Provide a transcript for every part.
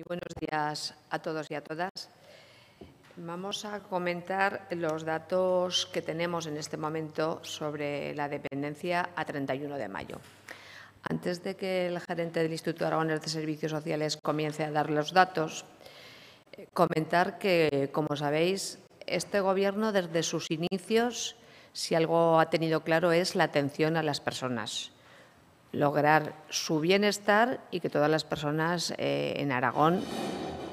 Muy buenos días a todos y a todas. Vamos a comentar los datos que tenemos en este momento sobre la dependencia a 31 de mayo. Antes de que el gerente del Instituto Aragonés de Servicios Sociales comience a dar los datos, comentar que, como sabéis, este Gobierno desde sus inicios, si algo ha tenido claro, es la atención a las personas. Lograr su bienestar y que todas las personas en Aragón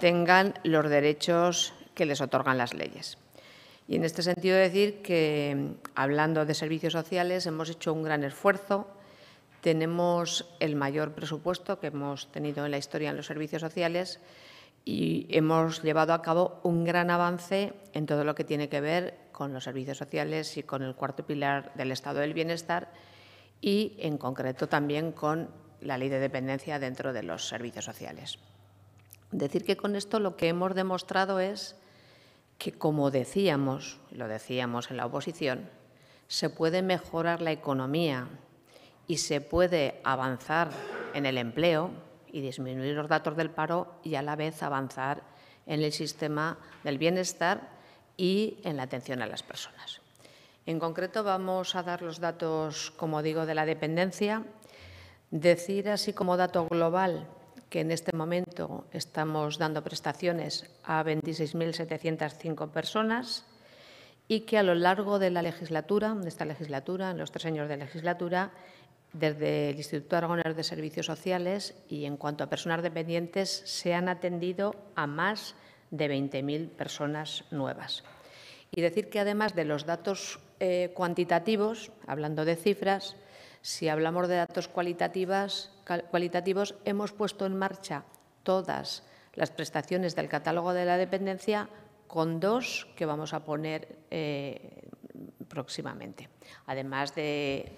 tengan los derechos que les otorgan las leyes. Y en este sentido decir que, hablando de servicios sociales, hemos hecho un gran esfuerzo. Tenemos el mayor presupuesto que hemos tenido en la historia en los servicios sociales y hemos llevado a cabo un gran avance en todo lo que tiene que ver con los servicios sociales y con el cuarto pilar del Estado del Bienestar, y, en concreto, también con la ley de dependencia dentro de los servicios sociales. Decir que con esto lo que hemos demostrado es que, como decíamos, lo decíamos en la oposición, se puede mejorar la economía y se puede avanzar en el empleo y disminuir los datos del paro y, a la vez, avanzar en el sistema del bienestar y en la atención a las personas. En concreto, vamos a dar los datos, como digo, de la dependencia. Decir, así como dato global, que en este momento estamos dando prestaciones a 26.705 personas y que a lo largo de la legislatura, de esta legislatura, en los 3 años de legislatura, desde el Instituto Aragonés de Servicios Sociales y en cuanto a personas dependientes, se han atendido a más de 20.000 personas nuevas. Y decir que, además de los datos cuantitativos, hablando de cifras, si hablamos de datos cualitativos, hemos puesto en marcha todas las prestaciones del catálogo de la dependencia, con 2 que vamos a poner próximamente. Además de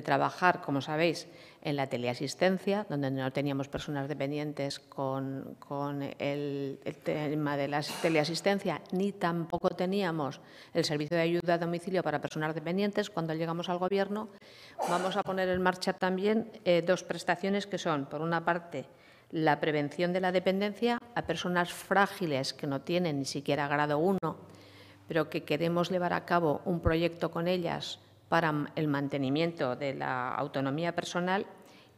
trabajar, como sabéis, en la teleasistencia, donde no teníamos personas dependientes con el tema de la teleasistencia, ni tampoco teníamos el servicio de ayuda a domicilio para personas dependientes. Cuando llegamos al Gobierno, vamos a poner en marcha también 2 prestaciones que son, por una parte, la prevención de la dependencia a personas frágiles que no tienen ni siquiera grado 1, pero que queremos llevar a cabo un proyecto con ellas para el mantenimiento de la autonomía personal,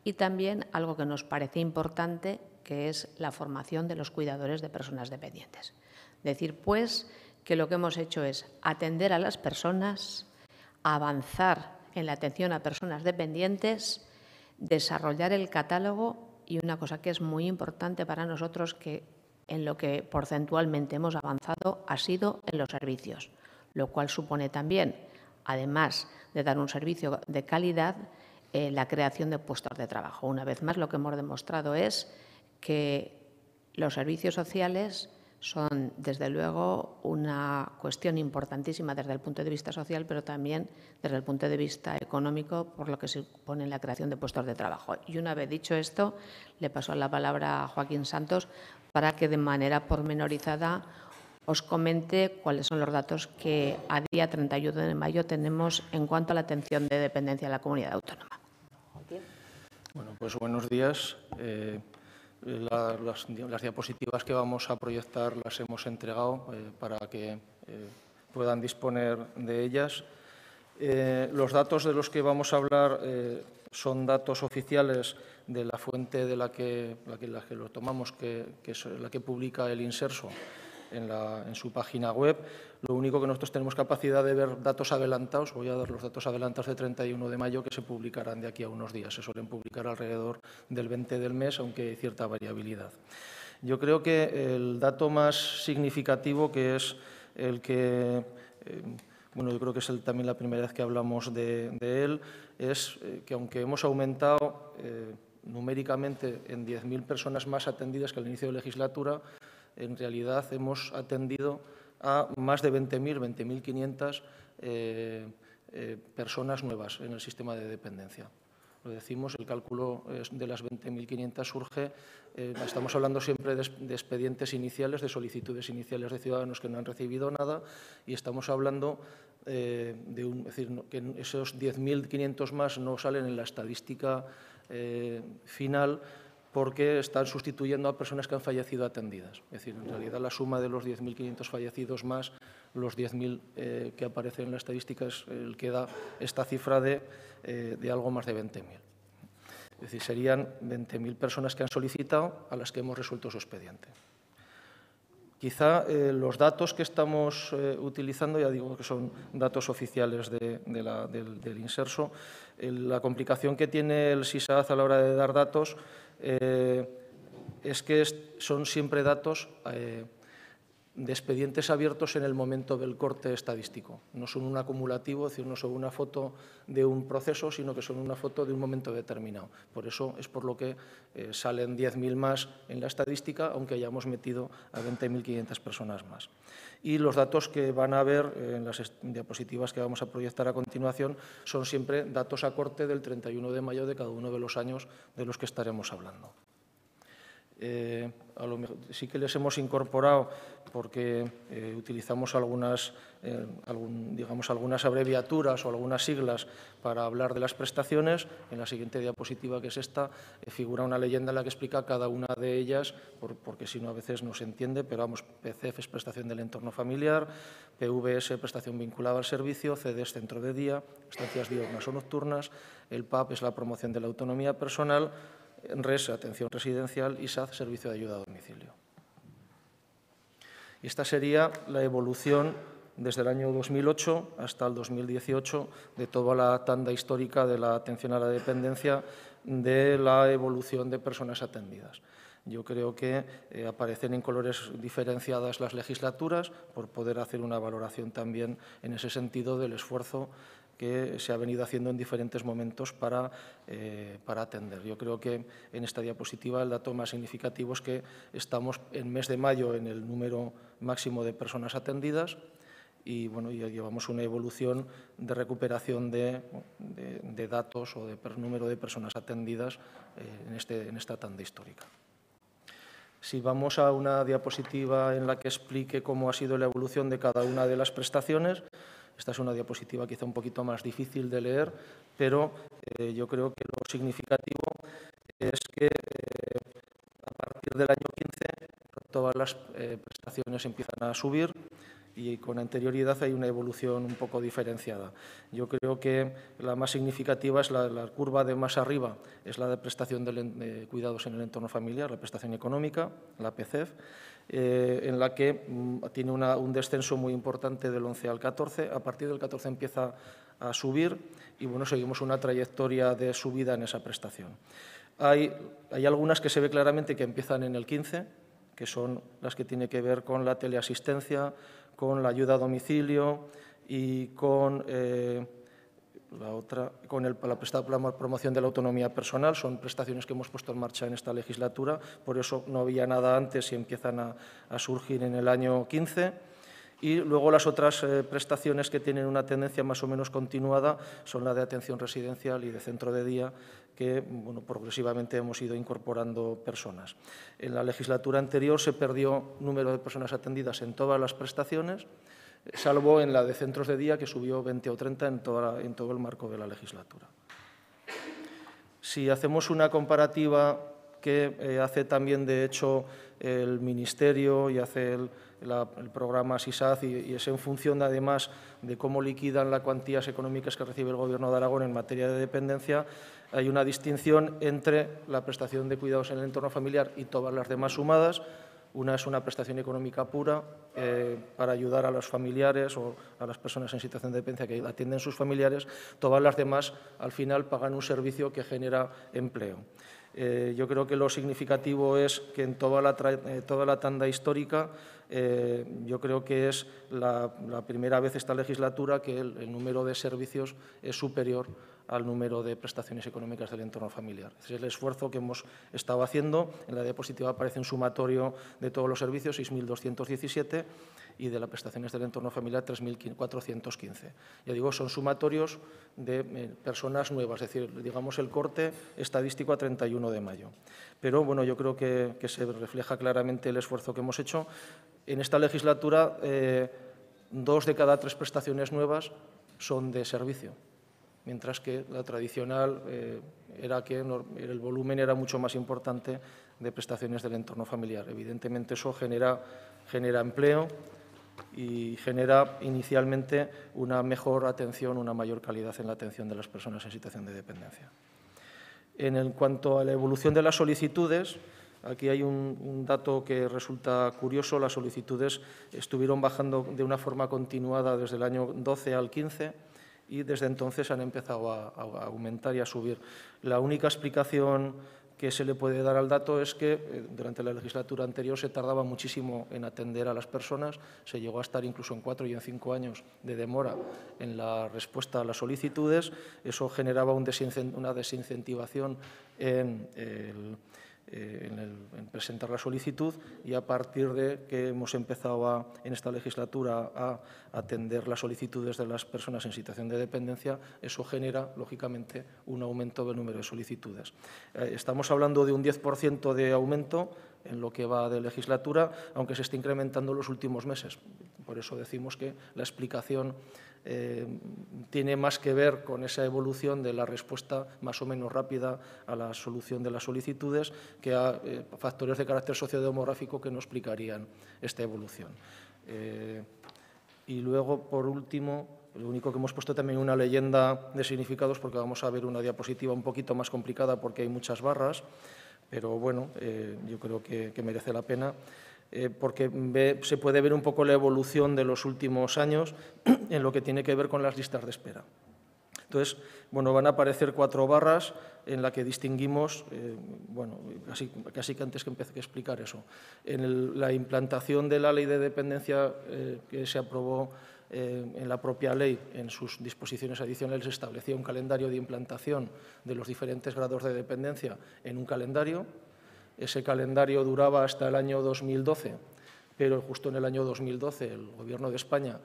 y también algo que nos parece importante, que es la formación de los cuidadores de personas dependientes. Decir, pues, que lo que hemos hecho es atender a las personas, avanzar en la atención a personas dependientes, desarrollar el catálogo y una cosa que es muy importante para nosotros, que en lo que porcentualmente hemos avanzado ha sido en los servicios, lo cual supone también, además de dar un servicio de calidad, la creación de puestos de trabajo. Una vez más, lo que hemos demostrado es que los servicios sociales son, desde luego, una cuestión importantísima desde el punto de vista social, pero también desde el punto de vista económico, por lo que supone la creación de puestos de trabajo. Y una vez dicho esto, le paso la palabra a Joaquín Santos para que, de manera pormenorizada, os comente cuáles son los datos que a día 31 de mayo tenemos en cuanto a la atención de dependencia en la comunidad autónoma. Bueno, pues buenos días. Las diapositivas que vamos a proyectar las hemos entregado para que puedan disponer de ellas. Los datos de los que vamos a hablar son datos oficiales de la fuente de la que lo tomamos, que es la que publica el Inserso en su página web. Lo único que nosotros tenemos capacidad de ver datos adelantados. Voy a dar los datos adelantados de 31 de mayo que se publicarán de aquí a unos días. Se suelen publicar alrededor del 20 del mes, aunque hay cierta variabilidad. Yo creo que el dato más significativo, que es el que, bueno, yo creo que es también la primera vez que hablamos de él, es que aunque hemos aumentado numéricamente en 10.000 personas más atendidas que al inicio de legislatura, en realidad hemos atendido a más de 20.500 personas nuevas en el sistema de dependencia. Lo decimos, el cálculo de las 20.500 surge, estamos hablando siempre de expedientes iniciales, de solicitudes iniciales de ciudadanos que no han recibido nada, y estamos hablando es decir, que esos 10.500 más no salen en la estadística final, porque están sustituyendo a personas que han fallecido atendidas. Es decir, en realidad la suma de los 10.500 fallecidos más los 10.000 que aparecen en la estadística es el que da esta cifra de algo más de 20.000. Es decir, serían 20.000 personas que han solicitado a las que hemos resuelto su expediente. Quizá los datos que estamos utilizando, ya digo que son datos oficiales del Inserso, la complicación que tiene el SISAD a la hora de dar datos es que son siempre datos de expedientes abiertos en el momento del corte estadístico. No son un acumulativo, es decir, no son una foto de un proceso, sino que son una foto de un momento determinado. Por eso es por lo que salen 10.000 más en la estadística, aunque hayamos metido a 20.500 personas más. Y los datos que van a ver en las diapositivas que vamos a proyectar a continuación son siempre datos a corte del 31 de mayo de cada uno de los años de los que estaremos hablando. A lo mejor, sí que les hemos incorporado porque utilizamos algunas abreviaturas o algunas siglas para hablar de las prestaciones. En la siguiente diapositiva, que es esta, figura una leyenda en la que explica cada una de ellas, porque si no a veces no se entiende, pero vamos, PCF es prestación del entorno familiar, PVS prestación vinculada al servicio, CD es centro de día, estancias diurnas o nocturnas, el PAP es la promoción de la autonomía personal, RES, atención residencial, y SAD, servicio de ayuda a domicilio. Y esta sería la evolución desde el año 2008 hasta el 2018 de toda la tanda histórica de la atención a la dependencia, de la evolución de personas atendidas. Yo creo que aparecen en colores diferenciadas las legislaturas por poder hacer una valoración también en ese sentido del esfuerzo que se ha venido haciendo en diferentes momentos para atender. Yo creo que en esta diapositiva el dato más significativo es que estamos en mes de mayo en el número máximo de personas atendidas y bueno, ya llevamos una evolución de recuperación de datos o de número de personas atendidas en esta tanda histórica. Si vamos a una diapositiva en la que explique cómo ha sido la evolución de cada una de las prestaciones, esta es una diapositiva quizá un poquito más difícil de leer, pero yo creo que lo significativo es que a partir del año 15 todas las prestaciones empiezan a subir y con anterioridad hay una evolución un poco diferenciada. Yo creo que la más significativa es la curva de más arriba, es la de prestación de cuidados en el entorno familiar, la prestación económica, la PCEF, en la que tiene un descenso muy importante del 11 al 14. A partir del 14 empieza a subir y bueno, seguimos una trayectoria de subida en esa prestación. Hay algunas que se ve claramente que empiezan en el 15, que son las que tienen que ver con la teleasistencia, con la ayuda a domicilio y con la promoción de la autonomía personal. Son prestaciones que hemos puesto en marcha en esta legislatura, por eso no había nada antes y empiezan a surgir en el año 15. Y luego las otras prestaciones que tienen una tendencia más o menos continuada son la de atención residencial y de centro de día, que bueno, progresivamente hemos ido incorporando personas. En la legislatura anterior se perdió número de personas atendidas en todas las prestaciones, salvo en la de centros de día, que subió 20 o 30 en todo el marco de la legislatura. Si hacemos una comparativa que hace también, de hecho, el Ministerio y hace el programa SISAD, y es en función, además, de cómo liquidan las cuantías económicas que recibe el Gobierno de Aragón en materia de dependencia, hay una distinción entre la prestación de cuidados en el entorno familiar y todas las demás sumadas. Una es una prestación económica pura para ayudar a los familiares o a las personas en situación de dependencia que atienden sus familiares. Todas las demás, al final, pagan un servicio que genera empleo. Yo creo que lo significativo es que en toda la tanda histórica, yo creo que es la primera vez esta legislatura que el número de servicios es superior al número de prestaciones económicas del entorno familiar. Ese es el esfuerzo que hemos estado haciendo. En la diapositiva aparece un sumatorio de todos los servicios, 6.217, y de las prestaciones del entorno familiar, 3.415. Ya digo, son sumatorios de personas nuevas, es decir, digamos el corte estadístico a 31 de mayo. Pero bueno, yo creo que se refleja claramente el esfuerzo que hemos hecho. En esta legislatura, 2 de cada 3 prestaciones nuevas son de servicio. mientras que la tradicional era que el volumen era mucho más importante de prestaciones del entorno familiar. Evidentemente, eso genera empleo y genera inicialmente una mejor atención, una mayor calidad en la atención de las personas en situación de dependencia. En cuanto a la evolución de las solicitudes, aquí hay un dato que resulta curioso. Las solicitudes estuvieron bajando de una forma continuada desde el año 12 al 15 y desde entonces han empezado a aumentar y a subir. La única explicación que se le puede dar al dato es que durante la legislatura anterior se tardaba muchísimo en atender a las personas, se llegó a estar incluso en 4 y en 5 años de demora en la respuesta a las solicitudes. Eso generaba una desincentivación en presentar la solicitud, y a partir de que hemos empezado en esta legislatura a atender las solicitudes de las personas en situación de dependencia, eso genera, lógicamente, un aumento del número de solicitudes. Estamos hablando de un 10% de aumento en lo que va de legislatura, aunque se está incrementando en los últimos meses. Por eso decimos que la explicación tiene más que ver con esa evolución de la respuesta más o menos rápida a la solución de las solicitudes que a factores de carácter sociodemográfico que no explicarían esta evolución. Y luego, por último, lo único que hemos puesto también una leyenda de significados, porque vamos a ver una diapositiva un poquito más complicada porque hay muchas barras, pero bueno, yo creo que merece la pena. Porque se puede ver un poco la evolución de los últimos años en lo que tiene que ver con las listas de espera. Entonces, bueno, van a aparecer 4 barras en la que distinguimos, bueno, casi que antes que empecé a explicar eso, en la implantación de la ley de dependencia que se aprobó en la propia ley, en sus disposiciones adicionales, establecía un calendario de implantación de los diferentes grados de dependencia en un calendario. Ese calendario duraba hasta el año 2012, pero justo en el año 2012 el Gobierno de España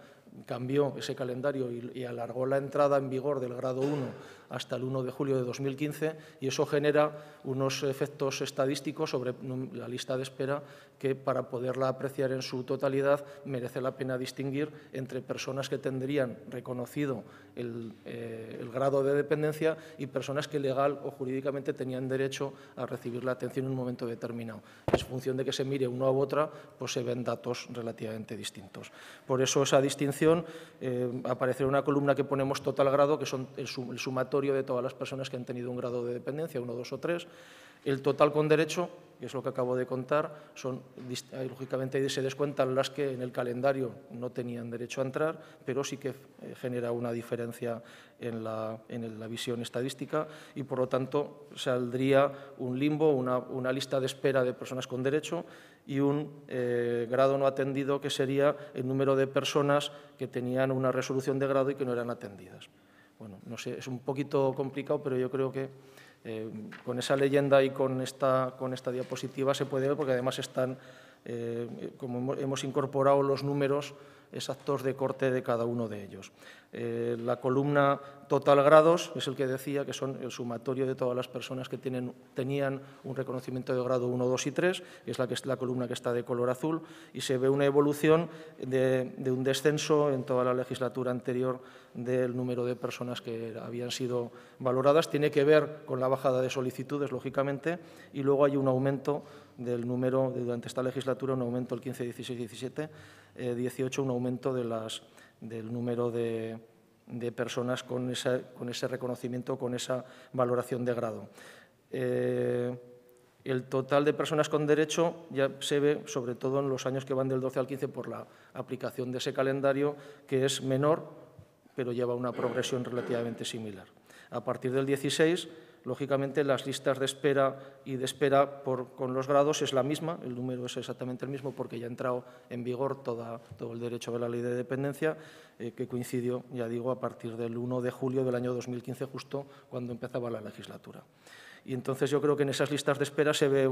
cambió ese calendario y alargó la entrada en vigor del grado 1 hasta el 1 de julio de 2015, y eso genera unos efectos estadísticos sobre la lista de espera que, para poderla apreciar en su totalidad, merece la pena distinguir entre personas que tendrían reconocido el grado de dependencia y personas que legal o jurídicamente tenían derecho a recibir la atención en un momento determinado. En función de que se mire una u otra, pues se ven datos relativamente distintos. Por eso esa distinción aparecerá una columna que ponemos total grado, que son el sumatorio de todas las personas que han tenido un grado de dependencia, 1, 2 o 3. El total con derecho, que es lo que acabo de contar, lógicamente se descuentan las que en el calendario no tenían derecho a entrar, pero sí que genera una diferencia en la visión estadística, y por lo tanto saldría un limbo, una lista de espera de personas con derecho, y un grado no atendido, que sería el número de personas que tenían una resolución de grado y que no eran atendidas. Bueno, no sé, es un poquito complicado, pero yo creo que con esa leyenda y con esta diapositiva se puede ver, porque además están, como hemos incorporado los números exactos de corte de cada uno de ellos. La columna total grados es el que decía, que son el sumatorio de todas las personas que tenían un reconocimiento de grado 1, 2 y 3, que es la columna que está de color azul, y se ve una evolución de un descenso en toda la legislatura anterior del número de personas que habían sido valoradas. Tiene que ver con la bajada de solicitudes, lógicamente, y luego hay un aumento del número, durante esta legislatura, un aumento el 15, 16, 17, 18, un aumento del número de personas con ese reconocimiento, con esa valoración de grado. El total de personas con derecho ya se ve, sobre todo en los años que van del 12 al 15, por la aplicación de ese calendario, que es menor, pero lleva una progresión relativamente similar. A partir del 16, lógicamente, las listas de espera y de espera con los grados es la misma, el número es exactamente el mismo, porque ya ha entrado en vigor todo el derecho de la ley de dependencia, que coincidió, ya digo, a partir del 1 de julio del año 2015, justo cuando empezaba la legislatura. Y entonces yo creo que en esas listas de espera se ve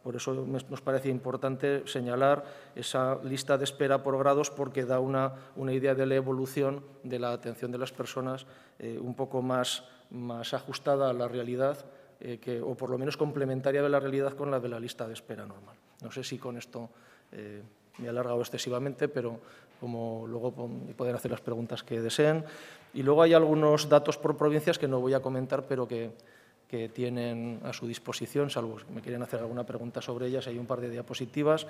por eso nos parece importante señalar esa lista de espera por grados, porque da una idea de la evolución de la atención de las personas un poco más ajustada a la realidad, o por lo menos complementaria de la realidad con la de la lista de espera normal. No sé si con esto me he alargado excesivamente, pero como luego pueden hacer las preguntas que deseen. Y luego hay algunos datos por provincias que no voy a comentar, pero que tienen a su disposición, salvo si me quieren hacer alguna pregunta sobre ellas. Hay un par de diapositivas,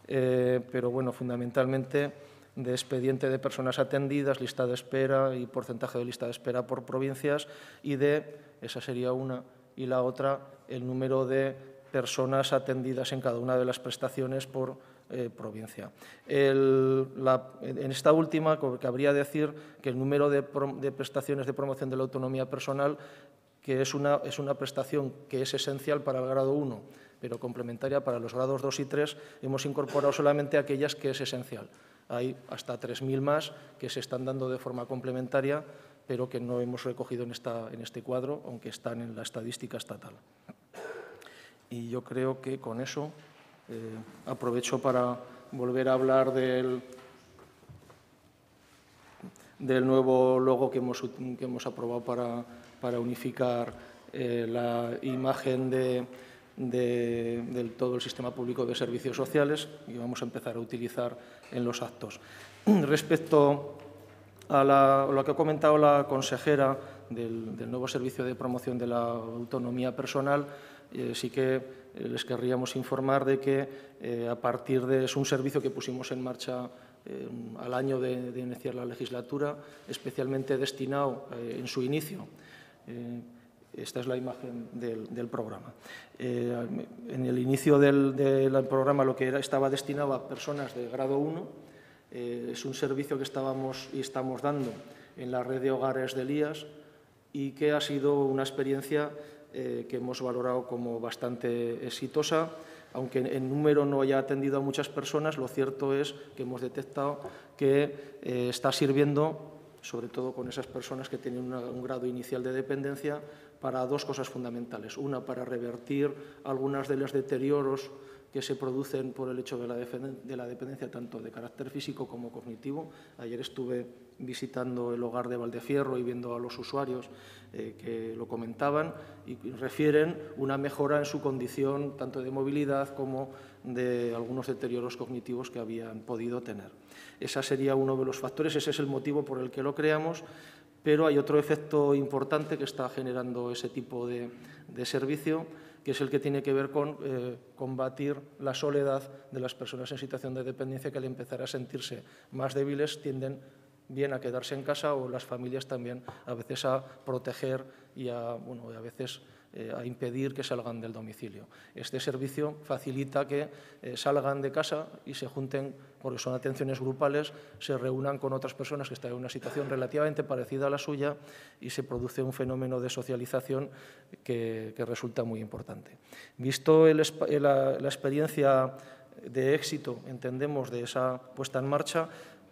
pero bueno, fundamentalmente de expediente de personas atendidas, lista de espera y porcentaje de lista de espera por provincias, y esa sería una, y la otra, el número de personas atendidas en cada una de las prestaciones por provincia. En esta última, cabría decir que el número de prestaciones de promoción de la autonomía personal, que es una prestación que es esencial para el grado 1, pero complementaria para los grados 2 y 3, hemos incorporado solamente aquellas que es esencial. Hay hasta 3.000 más que se están dando de forma complementaria, pero que no hemos recogido en este cuadro, aunque están en la estadística estatal. Y yo creo que con eso aprovecho para volver a hablar del nuevo logo que hemos aprobado para unificar la imagen de todo el sistema público de servicios sociales, y vamos a empezar a utilizar en los actos. Respecto a lo que ha comentado la consejera del nuevo servicio de promoción de la autonomía personal, sí que les querríamos informar de que a partir es un servicio que pusimos en marcha al año de iniciar la legislatura, especialmente destinado en su inicio. Esta es la imagen del programa. En el inicio del programa lo que estaba destinado a personas de grado 1, es un servicio que estábamos y estamos dando en la red de hogares del IAS y que ha sido una experiencia que hemos valorado como bastante exitosa. Aunque en número no haya atendido a muchas personas, lo cierto es que hemos detectado que está sirviendo, sobre todo con esas personas que tienen un grado inicial de dependencia, para dos cosas fundamentales. Una, para revertir algunos de los deterioros que se producen por el hecho de la dependencia, tanto de carácter físico como cognitivo. Ayer estuve visitando el hogar de Valdefierro y viendo a los usuarios que lo comentaban y refieren una mejora en su condición tanto de movilidad como de algunos deterioros cognitivos que habían podido tener. Ese sería uno de los factores, ese es el motivo por el que lo creamos, pero hay otro efecto importante que está generando ese tipo de servicio, que es el que tiene que ver con combatir la soledad de las personas en situación de dependencia, que al empezar a sentirse más débiles tienden bien a quedarse en casa, o las familias también a veces a proteger y a veces a impedir que salgan del domicilio. Este servicio facilita que salgan de casa y se junten, porque son atenciones grupales, se reúnan con otras personas que están en una situación relativamente parecida a la suya y se produce un fenómeno de socialización que resulta muy importante. Visto la experiencia de éxito, entendemos, de esa puesta en marcha,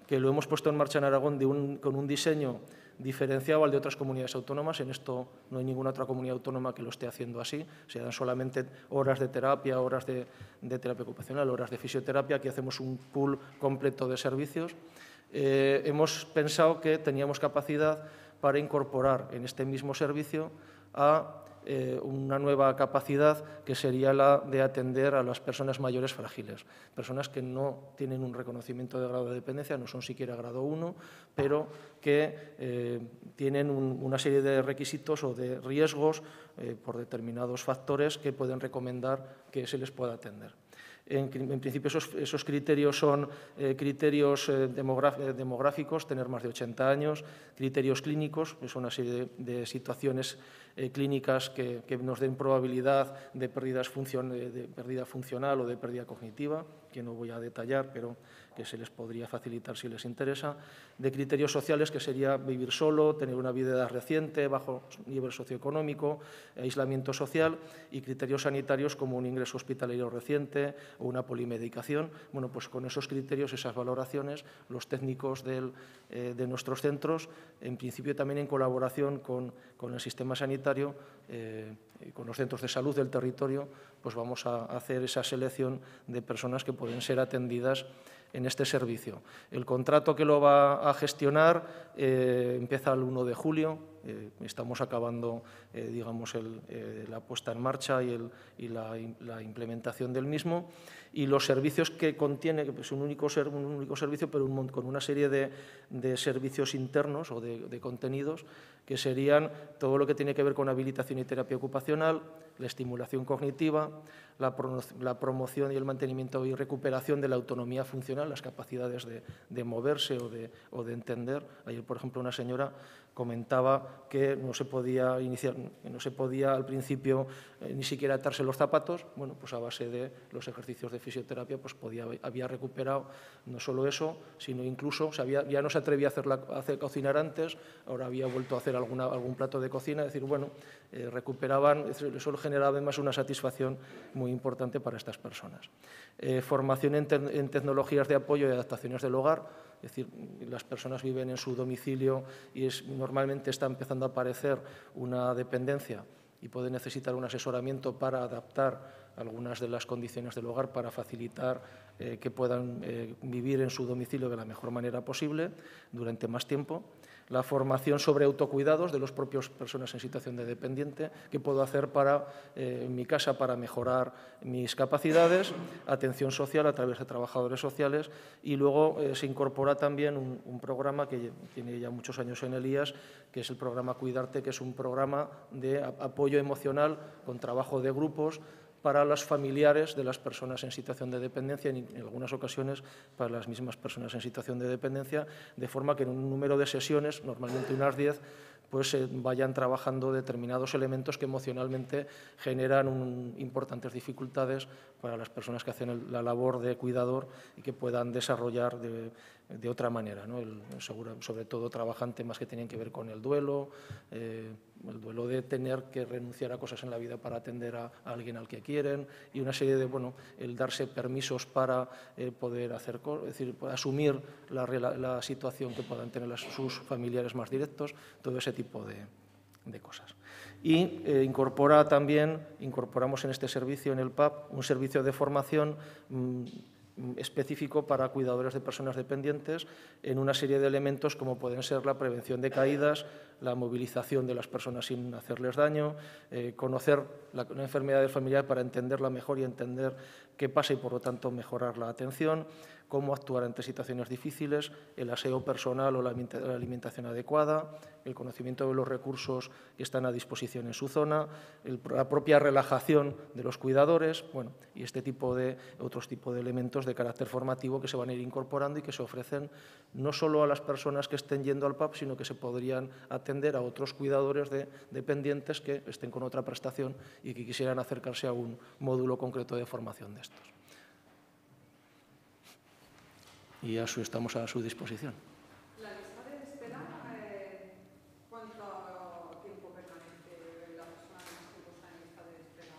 que lo hemos puesto en marcha en Aragón con un diseño diferenciado al de otras comunidades autónomas. En esto no hay ninguna otra comunidad autónoma que lo esté haciendo así. Se dan solamente horas de terapia, horas de terapia ocupacional, horas de fisioterapia. Aquí hacemos un pool completo de servicios. Hemos pensado que teníamos capacidad para incorporar en este mismo servicio a una nueva capacidad, que sería la de atender a las personas mayores frágiles, personas que no tienen un reconocimiento de grado de dependencia, no son siquiera grado 1, pero que tienen una serie de requisitos o de riesgos por determinados factores que pueden recomendar que se les pueda atender. En principio, esos criterios son criterios demográficos, tener más de 80 años, criterios clínicos, que son una serie de situaciones clínicas que nos den probabilidad de pérdida funcional o de pérdida cognitiva, que no voy a detallar, pero que se les podría facilitar si les interesa, de criterios sociales, que sería vivir solo, tener una vida reciente, bajo nivel socioeconómico, aislamiento social, y criterios sanitarios como un ingreso hospitalario reciente o una polimedicación. Bueno, pues con esos criterios, esas valoraciones, los técnicos de nuestros centros, en principio también en colaboración con el sistema sanitario, con los centros de salud del territorio, pues vamos a hacer esa selección de personas que pueden ser atendidas en este servicio. El contrato que lo va a gestionar empieza el 1 de julio, estamos acabando digamos, la puesta en marcha y la implementación del mismo, Y los servicios que contiene, que es un único servicio, pero con una serie de servicios internos o de contenidos, que serían todo lo que tiene que ver con habilitación y terapia ocupacional, la estimulación cognitiva, la promoción y el mantenimiento y recuperación de la autonomía funcional, las capacidades de moverse o de entender. Ayer, por ejemplo, una señora comentaba que no se podía al principio ni siquiera atarse los zapatos. Bueno, pues a base de los ejercicios de fisioterapia pues había recuperado no solo eso, sino incluso ya no se atrevía a hacer cocinar antes, ahora había vuelto a hacer algún plato de cocina, es decir, bueno, recuperaban, eso generaba además una satisfacción muy importante para estas personas. Formación en tecnologías de apoyo y adaptaciones del hogar. Es decir, las personas viven en su domicilio y normalmente está empezando a aparecer una dependencia y puede necesitar un asesoramiento para adaptar algunas de las condiciones del hogar para facilitar que puedan vivir en su domicilio de la mejor manera posible durante más tiempo. La formación sobre autocuidados de las propias personas en situación de dependiente, qué puedo hacer en mi casa para mejorar mis capacidades, atención social a través de trabajadores sociales, y luego se incorpora también un programa que tiene ya muchos años en el IAS, que es el programa Cuidarte, que es un programa de apoyo emocional con trabajo de grupos para los familiares de las personas en situación de dependencia, en algunas ocasiones para las mismas personas en situación de dependencia, de forma que en un número de sesiones, normalmente unas 10, pues vayan trabajando determinados elementos que emocionalmente generan importantes dificultades para las personas que hacen la labor de cuidador y que puedan desarrollar de otra manera, ¿no? Sobre todo trabajan temas que tienen que ver con el duelo de tener que renunciar a cosas en la vida para atender a alguien al que quieren, y una serie de, el darse permisos para poder hacer cosas, es decir, asumir la situación que puedan tener sus familiares más directos, todo ese tipo de cosas. Y incorporamos en este servicio, en el PAP, un servicio de formación específico para cuidadores de personas dependientes en una serie de elementos como pueden ser la prevención de caídas, la movilización de las personas sin hacerles daño, conocer la enfermedad familiar para entenderla mejor y entender qué pasa y, por lo tanto, mejorar la atención, cómo actuar ante situaciones difíciles, el aseo personal o la alimentación adecuada, el conocimiento de los recursos que están a disposición en su zona, la propia relajación de los cuidadores, y otros tipos de elementos de carácter formativo que se van a ir incorporando y que se ofrecen no solo a las personas que estén yendo al PAP, sino que se podrían atender a otros cuidadores de dependientes que estén con otra prestación y que quisieran acercarse a un módulo concreto de formación de estos. Y estamos a su disposición. ¿La lista de espera, cuánto tiempo permanece la persona que está en lista de espera?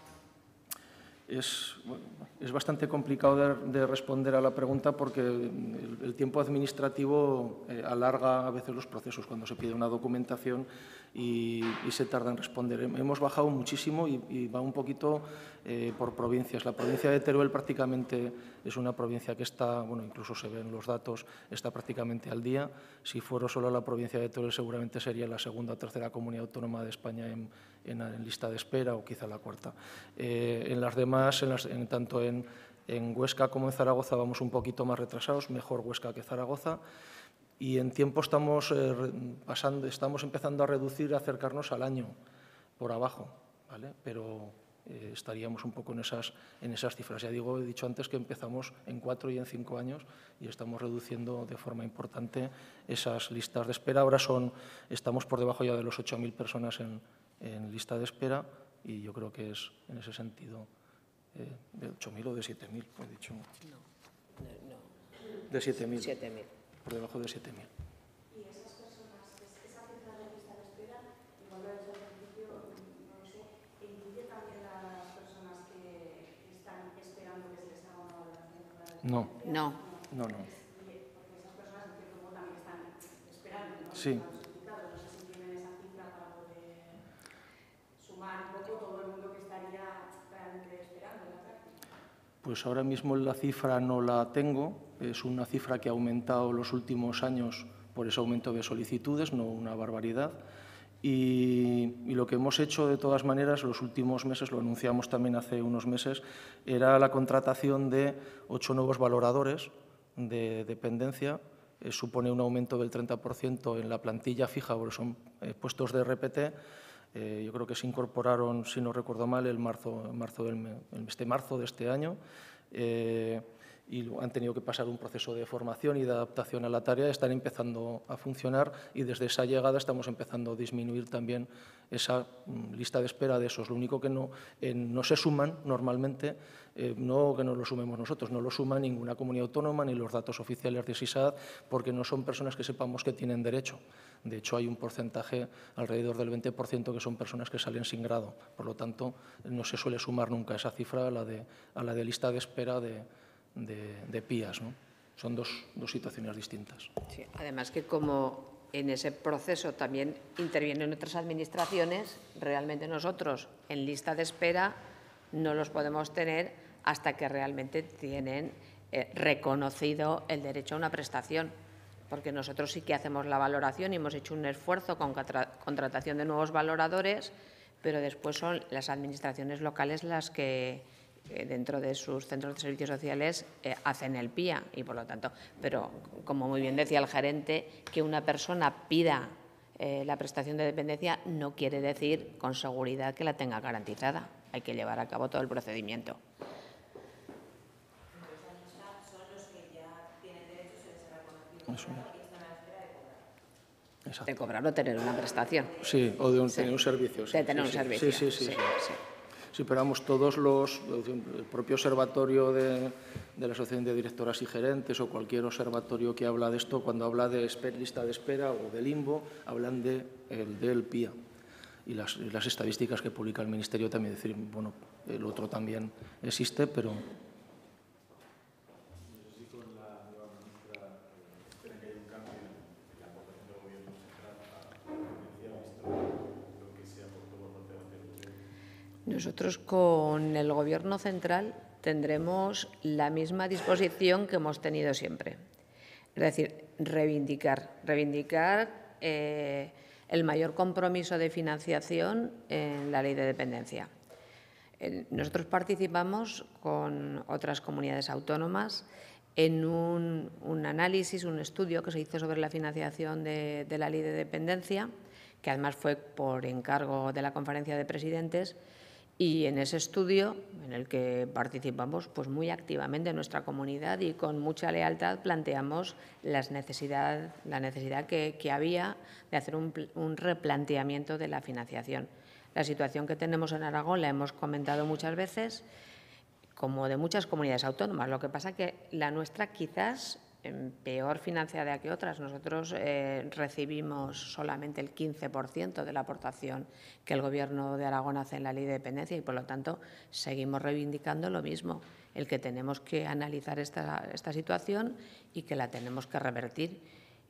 Es bastante complicado de responder a la pregunta porque el tiempo administrativo alarga a veces los procesos cuando se pide una documentación y se tarda en responder. Hemos bajado muchísimo y va un poquito por provincias. La provincia de Teruel prácticamente es una provincia que está, incluso se ven los datos, está prácticamente al día. Si fuera solo la provincia de Teruel seguramente sería la segunda o tercera comunidad autónoma de España en lista de espera, o quizá la cuarta. En las demás, tanto en Huesca como en Zaragoza vamos un poquito más retrasados, mejor Huesca que Zaragoza, y en tiempo estamos empezando a reducir, a acercarnos al año por abajo, ¿vale? Pero estaríamos un poco en esas cifras. Ya digo, he dicho antes que empezamos en 4 y en 5 años y estamos reduciendo de forma importante esas listas de espera. Ahora estamos por debajo ya de los 8.000 personas en lista de espera, y yo creo que es en ese sentido de 8.000 o de 7.000, he dicho. No. De 7.000. 7.000. Por debajo de 7.000. Y esas personas, esa cifra de lista de espera, igual lo he dicho al principio, no lo sé, ¿incluye también las personas que están esperando que se les haga una valoración para la No. No. No. Porque esas personas en cierto modo también están esperando, ¿no? Sí. No sé si tienen esa cifra para poder sumar un poco todo el mundo que estaría realmente esperando en la práctica. Pues ahora mismo la cifra no la tengo, es una cifra que ha aumentado los últimos años por ese aumento de solicitudes, no una barbaridad, Y lo que hemos hecho, de todas maneras, los últimos meses, lo anunciamos también hace unos meses, era la contratación de 8 nuevos valoradores de dependencia. Supone un aumento del 30% en la plantilla fija, porque son puestos de RPT. Yo creo que se incorporaron, si no recuerdo mal, marzo de este año. Y han tenido que pasar un proceso de formación y de adaptación a la tarea, están empezando a funcionar y desde esa llegada estamos empezando a disminuir también esa lista de espera de esos. Lo único que no se suman normalmente, no que no lo sumemos nosotros, no lo suma ninguna comunidad autónoma ni los datos oficiales de SISAD, porque no son personas que sepamos que tienen derecho. De hecho, hay un porcentaje alrededor del 20% que son personas que salen sin grado. Por lo tanto, no se suele sumar nunca esa cifra a la de lista de espera de PIAs, ¿no? Son dos situaciones distintas. Sí, además que como en ese proceso también intervienen otras administraciones, realmente nosotros en lista de espera no los podemos tener hasta que realmente tienen reconocido el derecho a una prestación, porque nosotros sí que hacemos la valoración y hemos hecho un esfuerzo con contratación de nuevos valoradores, pero después son las administraciones locales las que dentro de sus centros de servicios sociales hacen el PIA y, por lo tanto, pero como muy bien decía el gerente, que una persona pida la prestación de dependencia no quiere decir con seguridad que la tenga garantizada. Hay que llevar a cabo todo el procedimiento. Son los que ya tienen derecho, se les ha reconocido y están a la espera de cobrar. Exacto. De cobrar o tener una prestación. Sí, o de tener un servicio. De tener un servicio. Sí. Sí, pero vamos, el propio observatorio de la Asociación de Directoras y Gerentes o cualquier observatorio que habla de esto, cuando habla de lista de espera o de limbo, hablan del PIA. Y las estadísticas que publica el Ministerio también, decir, bueno, el otro también existe, pero... Nosotros con el Gobierno central tendremos la misma disposición que hemos tenido siempre. Es decir, reivindicar el mayor compromiso de financiación en la Ley de Dependencia. Nosotros participamos con otras comunidades autónomas en un análisis, un estudio que se hizo sobre la financiación de la Ley de Dependencia, que además fue por encargo de la Conferencia de Presidentes. Y en ese estudio, en el que participamos pues muy activamente en nuestra comunidad y con mucha lealtad, planteamos la necesidad que había de hacer un replanteamiento de la financiación. La situación que tenemos en Aragón la hemos comentado muchas veces, como de muchas comunidades autónomas. Lo que pasa es que la nuestra quizás peor financiada que otras. Nosotros recibimos solamente el 15% de la aportación que el Gobierno de Aragón hace en la Ley de Dependencia y, por lo tanto, seguimos reivindicando lo mismo, el que tenemos que analizar esta situación y que la tenemos que revertir.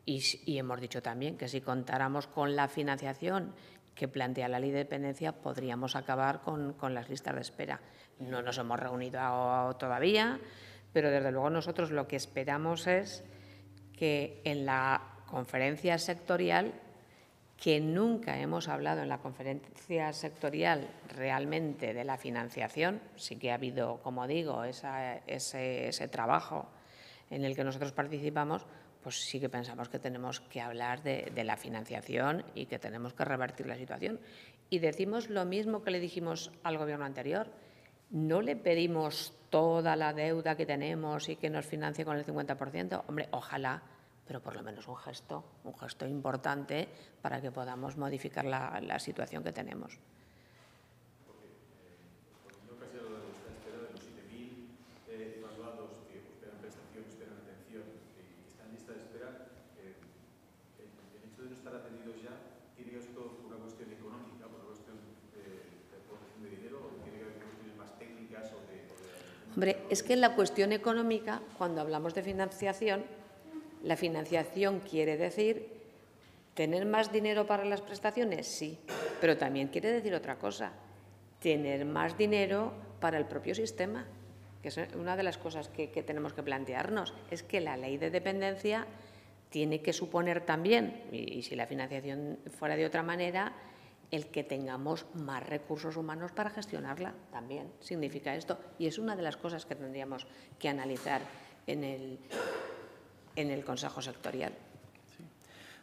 Y hemos dicho también que si contáramos con la financiación que plantea la Ley de Dependencia, podríamos acabar con las listas de espera. No nos hemos reunido todavía, pero desde luego nosotros lo que esperamos es que en la conferencia sectorial, que nunca hemos hablado en la conferencia sectorial realmente de la financiación, sí que ha habido, como digo, ese trabajo en el que nosotros participamos, pues sí que pensamos que tenemos que hablar de la financiación y que tenemos que revertir la situación. Y decimos lo mismo que le dijimos al Gobierno anterior. No le pedimos toda la deuda que tenemos y que nos financie con el 50%. Hombre, ojalá, pero por lo menos un gesto importante para que podamos modificar la situación que tenemos. No casi a lo de la espera de los 7.000 evaluados que esperan prestación, esperan atención y están en lista de espera, el hecho de no estar atendidos ya, ¿tiene esto una cuestión económica, una cuestión de aportación de dinero o tiene que haber cuestiones más técnicas o de... Hombre, es que en la cuestión económica, cuando hablamos de financiación, la financiación quiere decir tener más dinero para las prestaciones, sí, pero también quiere decir otra cosa, tener más dinero para el propio sistema, que es una de las cosas que tenemos que plantearnos, es que la Ley de Dependencia tiene que suponer también, y si la financiación fuera de otra manera, el que tengamos más recursos humanos para gestionarla también significa esto. Y es una de las cosas que tendríamos que analizar en el Consejo Sectorial. Sí.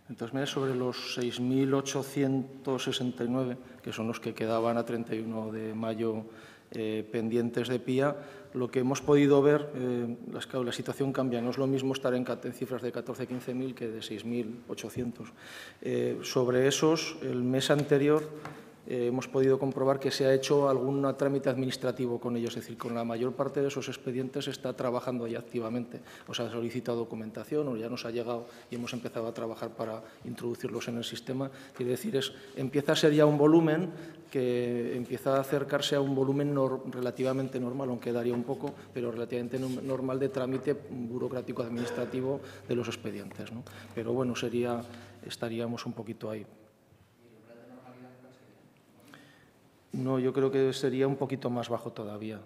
Entonces, sobre los 6.869, que son los que quedaban a 31 de mayo pendientes de PIA, lo que hemos podido ver, la situación cambia, no es lo mismo estar en cifras de 14.000-15.000 que de 6.800. Sobre esos, el mes anterior hemos podido comprobar que se ha hecho algún trámite administrativo con ellos, es decir, con la mayor parte de esos expedientes se está trabajando ya activamente, o sea, ha solicitado documentación o ya nos ha llegado y hemos empezado a trabajar para introducirlos en el sistema. Quiere decir, empieza a ser ya un volumen que empieza a acercarse a un volumen relativamente normal, aunque daría un poco, pero relativamente normal de trámite burocrático administrativo de los expedientes, ¿no? Pero bueno, estaríamos un poquito ahí. No, yo creo que sería un poquito más bajo todavía.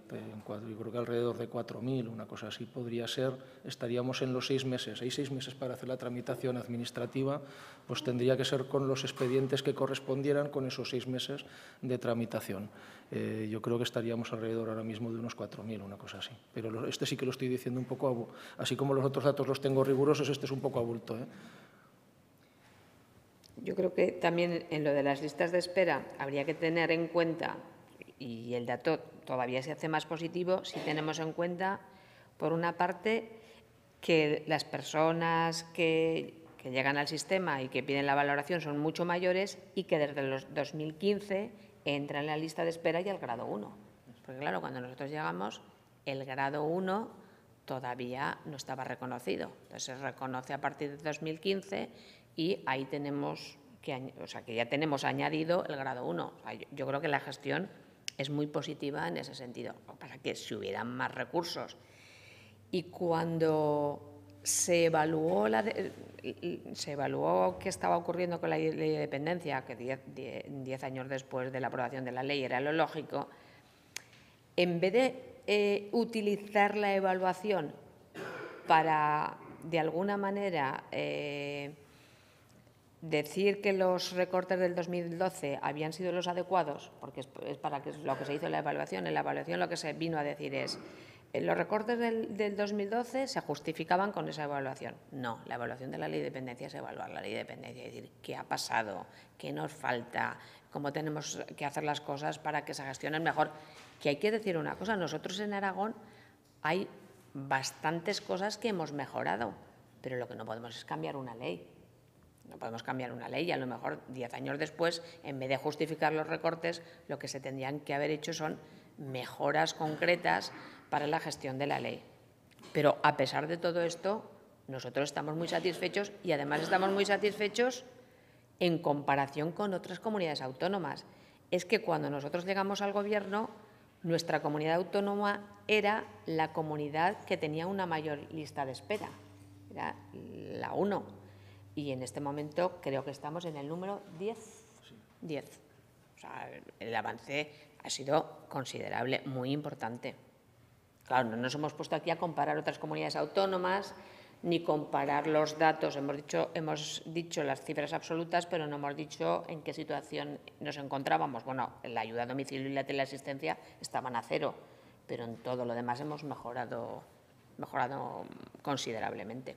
Yo creo que alrededor de 4.000, una cosa así podría ser. Estaríamos en los 6 meses. Hay 6 meses para hacer la tramitación administrativa, pues tendría que ser con los expedientes que correspondieran con esos 6 meses de tramitación. Yo creo que estaríamos alrededor ahora mismo de unos 4.000, una cosa así. Pero este sí que lo estoy diciendo un poco, así como los otros datos los tengo rigurosos, este es un poco a bulto, ¿eh? Yo creo que también en lo de las listas de espera habría que tener en cuenta, y el dato todavía se hace más positivo, si tenemos en cuenta, por una parte, que las personas que llegan al sistema y que piden la valoración son mucho mayores y que desde los 2015 entran en la lista de espera y al grado 1. Porque claro, cuando nosotros llegamos, el grado 1 todavía no estaba reconocido. Entonces se reconoce a partir de 2015 y ahí tenemos que ya tenemos añadido el grado 1. O sea, yo creo que la gestión es muy positiva en ese sentido. Para que si hubieran más recursos. Y cuando se evaluó qué estaba ocurriendo con la ley de dependencia, que 10 años después de la aprobación de la ley era lo lógico, en vez de utilizar la evaluación para, de alguna manera, decir que los recortes del 2012 habían sido los adecuados, porque es para que lo que se hizo en la evaluación. En la evaluación lo que se vino a decir es los recortes del 2012 se justificaban con esa evaluación. No, la evaluación de la ley de dependencia es evaluar la ley de dependencia, es decir, qué ha pasado, qué nos falta, cómo tenemos que hacer las cosas para que se gestionen mejor. Que hay que decir una cosa, nosotros en Aragón hay bastantes cosas que hemos mejorado, pero lo que no podemos es cambiar una ley. No podemos cambiar una ley y a lo mejor 10 años después, en vez de justificar los recortes, lo que se tendrían que haber hecho son mejoras concretas para la gestión de la ley. Pero a pesar de todo esto, nosotros estamos muy satisfechos y además estamos muy satisfechos en comparación con otras comunidades autónomas. Es que cuando nosotros llegamos al Gobierno, nuestra comunidad autónoma era la comunidad que tenía una mayor lista de espera, era la 1. Y en este momento creo que estamos en el número 10. Sí. 10. O sea, el avance ha sido considerable, muy importante. Claro, no nos hemos puesto aquí a comparar otras comunidades autónomas ni comparar los datos. Hemos dicho las cifras absolutas, pero no hemos dicho en qué situación nos encontrábamos. Bueno, la ayuda a domicilio y la teleasistencia estaban a 0, pero en todo lo demás hemos mejorado considerablemente.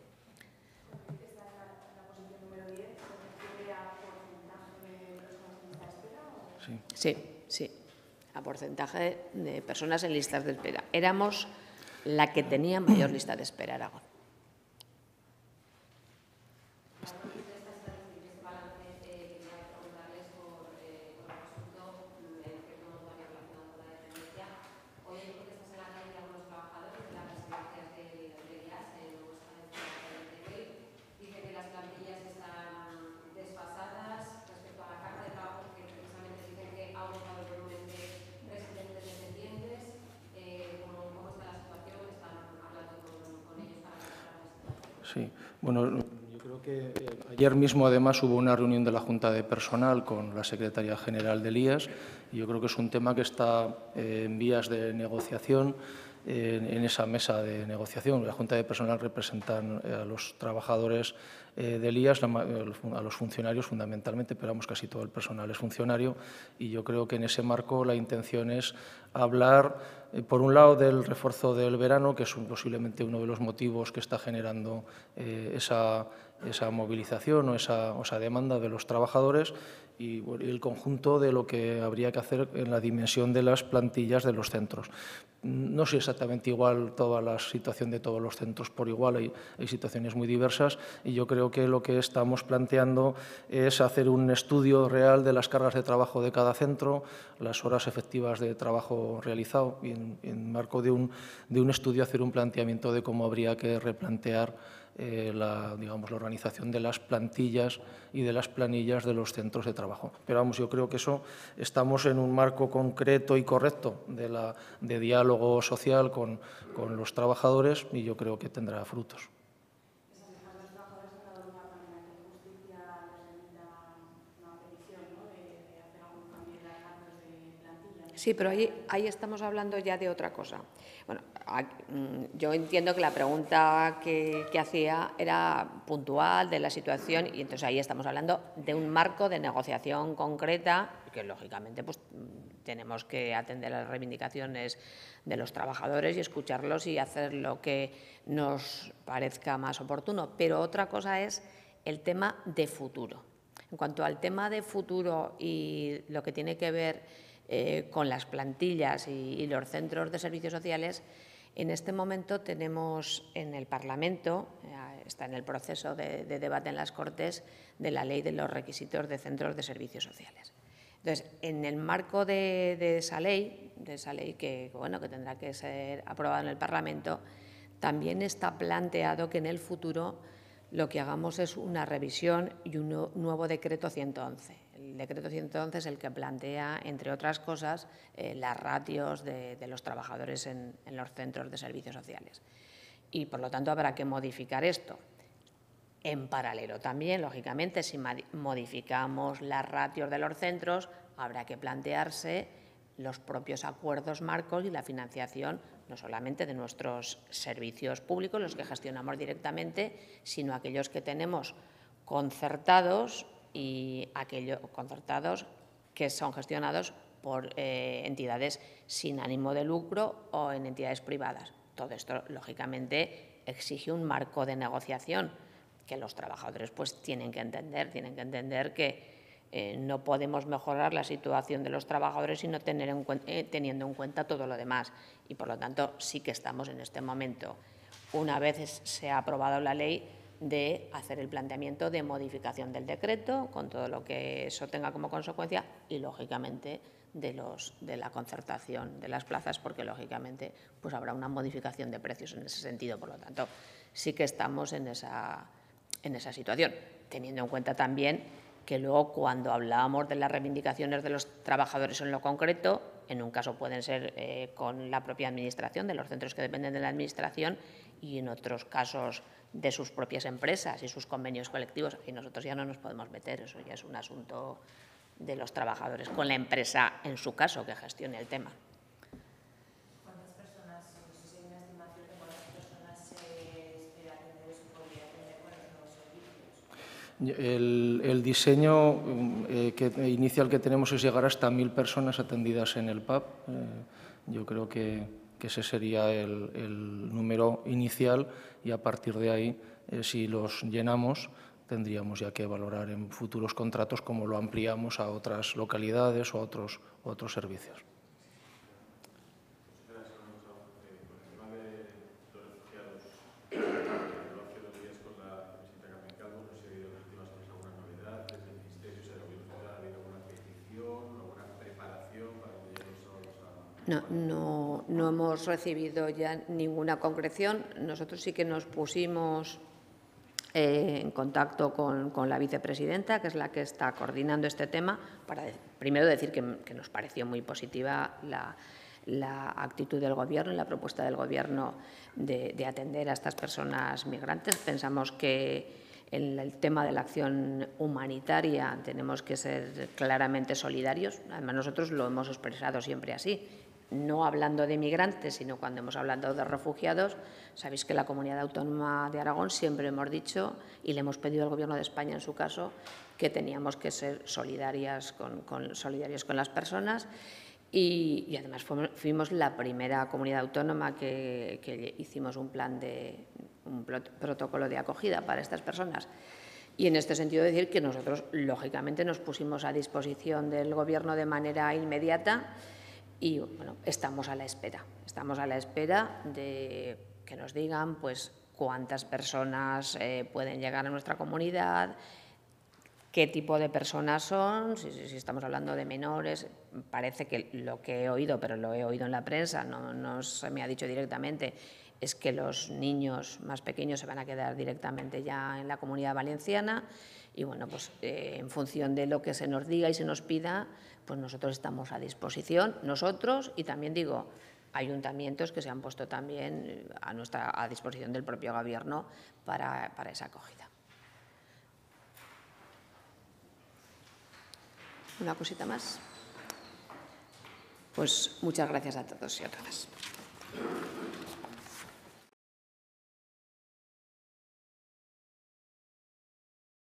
Sí, a porcentaje de personas en listas de espera. Éramos la que tenía mayor lista de espera, Aragón. Sí, bueno, yo creo que ayer mismo además hubo una reunión de la Junta de Personal con la Secretaría General del IAS y yo creo que es un tema que está en vías de negociación en esa mesa de negociación. La Junta de Personal representan a los trabajadores del IAS, a los funcionarios fundamentalmente, pero vamos, casi todo el personal es funcionario, y yo creo que en ese marco la intención es hablar, por un lado, del refuerzo del verano, que es posiblemente uno de los motivos que está generando esa movilización o esa demanda de los trabajadores, y el conjunto de lo que habría que hacer en la dimensión de las plantillas de los centros. No sé exactamente igual toda la situación de todos los centros por igual, hay situaciones muy diversas, y yo creo que lo que estamos planteando es hacer un estudio real de las cargas de trabajo de cada centro, las horas efectivas de trabajo realizado, y en marco de un estudio hacer un planteamiento de cómo habría que replantear la organización de las plantillas y de las planillas de los centros de trabajo. Pero vamos, yo creo que eso estamos en un marco concreto y correcto de diálogo social con los trabajadores, y yo creo que tendrá frutos. Sí, pero ahí estamos hablando ya de otra cosa. Bueno, yo entiendo que la pregunta que hacía era puntual de la situación, y entonces ahí estamos hablando de un marco de negociación concreta que, lógicamente, pues tenemos que atender a las reivindicaciones de los trabajadores y escucharlos y hacer lo que nos parezca más oportuno. Pero otra cosa es el tema de futuro. En cuanto al tema de futuro y lo que tiene que ver con las plantillas y los centros de servicios sociales, en este momento tenemos en el Parlamento, está en el proceso de debate en las Cortes, de la ley de los requisitos de centros de servicios sociales. Entonces, en el marco de esa ley que tendrá que ser aprobada en el Parlamento, también está planteado que en el futuro lo que hagamos es una revisión y un nuevo decreto 111. El decreto 111 es el que plantea, entre otras cosas, las ratios de los trabajadores en los centros de servicios sociales. Y, por lo tanto, habrá que modificar esto. En paralelo también, lógicamente, si modificamos las ratios de los centros, habrá que plantearse los propios acuerdos marcos y la financiación, no solamente de nuestros servicios públicos, los que gestionamos directamente, sino aquellos que tenemos concertados y aquellos concertados que son gestionados por entidades sin ánimo de lucro o en entidades privadas. Todo esto, lógicamente, exige un marco de negociación que los trabajadores pues tienen que entender que no podemos mejorar la situación de los trabajadores si no teniendo en cuenta todo lo demás. Y, por lo tanto, sí que estamos en este momento, una vez se ha aprobado la ley, de hacer el planteamiento de modificación del decreto, con todo lo que eso tenga como consecuencia, y, lógicamente, de la concertación de las plazas, porque, lógicamente, pues habrá una modificación de precios en ese sentido. Por lo tanto, sí que estamos en esa situación, teniendo en cuenta también que luego, cuando hablábamos de las reivindicaciones de los trabajadores en lo concreto, en un caso pueden ser con la propia Administración, de los centros que dependen de la Administración, y en otros casos de sus propias empresas y sus convenios colectivos, y nosotros ya no nos podemos meter, eso ya es un asunto de los trabajadores con la empresa, en su caso, que gestione el tema. ¿Cuántas personas, no sé si hay una estimación de cuántas personas se espera atender o se podría atender con los nuevos servicios? El diseño inicial que tenemos es llegar hasta 1.000 personas atendidas en el PAP. Yo creo que ese sería el número inicial, y a partir de ahí, si los llenamos, tendríamos ya que valorar en futuros contratos cómo lo ampliamos a otras localidades o a otros servicios. No hemos recibido ya ninguna concreción. Nosotros sí que nos pusimos en contacto con la vicepresidenta, que es la que está coordinando este tema, para primero decir que nos pareció muy positiva la actitud del Gobierno y la propuesta del Gobierno de atender a estas personas migrantes. Pensamos que en el tema de la acción humanitaria tenemos que ser claramente solidarios. Además, nosotros lo hemos expresado siempre así. no hablando de migrantes, sino cuando hemos hablado de refugiados, sabéis que la Comunidad Autónoma de Aragón siempre hemos dicho, y le hemos pedido al Gobierno de España en su caso, que teníamos que ser solidarios con las personas. Y además fuimos la primera comunidad autónoma que hicimos un protocolo de acogida para estas personas. Y en este sentido decir que nosotros, lógicamente, nos pusimos a disposición del Gobierno de manera inmediata y bueno, estamos a la espera. Estamos a la espera de que nos digan pues, cuántas personas pueden llegar a nuestra comunidad, qué tipo de personas son, si estamos hablando de menores. Parece que lo que he oído, pero lo he oído en la prensa, no se me ha dicho directamente, es que los niños más pequeños se van a quedar directamente ya en la Comunidad Valenciana y, bueno, pues en función de lo que se nos diga y se nos pida, pues nosotros estamos a disposición, nosotros y también digo, ayuntamientos que se han puesto también a disposición del propio Gobierno para esa acogida. Una cosita más. Pues muchas gracias a todos y a todas.